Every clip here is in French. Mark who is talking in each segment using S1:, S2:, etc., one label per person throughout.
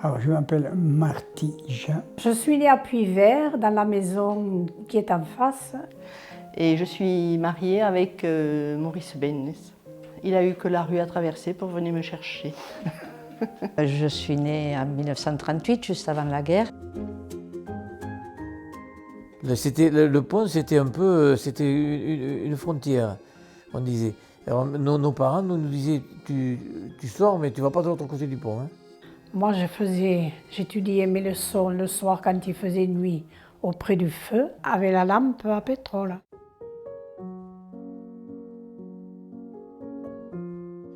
S1: Alors, je m'appelle Marty Jean.
S2: Je suis née à Puy-Vert, dans la maison qui est en face.
S3: Et je suis mariée avec Maurice Bennes. Il a eu que la rue à traverser pour venir me chercher.
S4: Je suis née en 1938, juste avant la guerre.
S5: Le pont, c'était un peu, c'était une frontière, on disait. Alors, nos parents nous disaient, tu sors, mais tu ne vas pas de l'autre côté du pont. Hein.
S2: Moi, j'étudiais mes leçons le soir quand il faisait nuit, auprès du feu, avec la lampe à pétrole.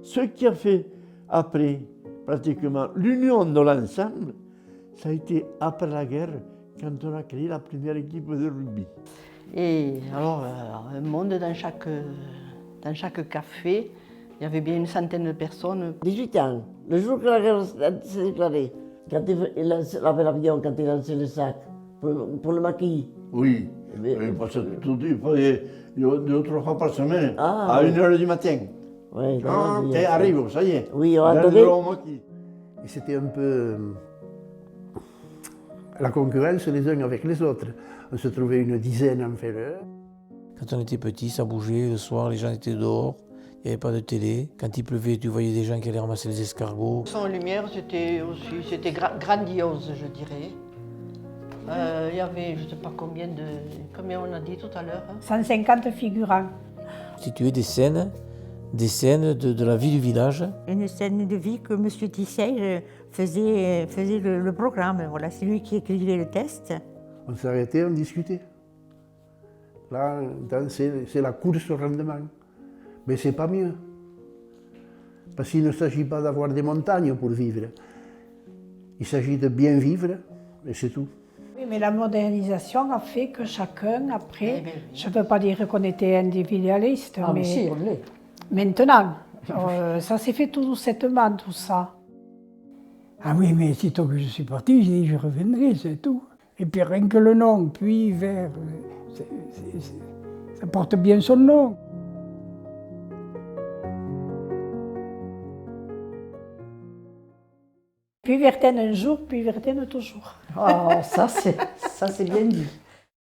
S6: Ce qui a fait après, pratiquement, l'union de l'ensemble, ça a été après la guerre, quand on a créé la première équipe de rugby.
S3: Et alors, un monde dans chaque café, il y avait bien une centaine de personnes.
S7: 18 ans, le jour que la guerre s'est déclarée, quand il avait l'avion, quand il lançait le sac, pour le maquis.
S6: Oui, il passait tout, il faisait 2 ou 3 fois par semaine,
S7: Ah,
S6: à
S7: oui.
S6: 1h du matin.
S7: Oui,
S6: T'es arrivé, ça y est.
S7: Oui, on
S6: Dans
S7: attendait.
S6: le maquis.
S8: Et c'était un peu la concurrence les uns avec les autres. On se trouvait une dizaine en ferreur.
S5: Quand on était petit, ça bougeait. Le soir, les gens étaient dehors. Il n'y avait pas de télé. Quand il pleuvait, tu voyais des gens qui allaient ramasser les escargots.
S3: Sans lumière, c'était grandiose, je dirais. Il y avait, je ne sais pas combien on a dit tout à l'heure.
S2: 150 figurants.
S5: Situer des scènes de la vie du village.
S9: Une scène de vie que M. Tisset faisait le programme. Voilà, c'est lui qui écrivait le test.
S8: On s'arrêtait, on discutait. Là, c'est la course au rendement. Mais c'est pas mieux. Parce qu'il ne s'agit pas d'avoir des montagnes pour vivre. Il s'agit de bien vivre, et c'est tout.
S2: Oui, mais la modernisation a fait que chacun, après,
S3: Eh bien, oui.
S2: je ne peux pas dire qu'on était individualiste,
S4: Ah,
S2: mais
S4: si, on l'est.
S2: maintenant, ça s'est fait tout doucettement, tout ça.
S1: Ah oui, mais sitôt que je suis parti, j'ai dit je reviendrai, c'est tout. Et puis rien que le nom, puis vers, ça porte bien son nom.
S2: Puy-Vertaine un jour, Puy-Vertaine toujours.
S4: Oh, ça c'est bien dit.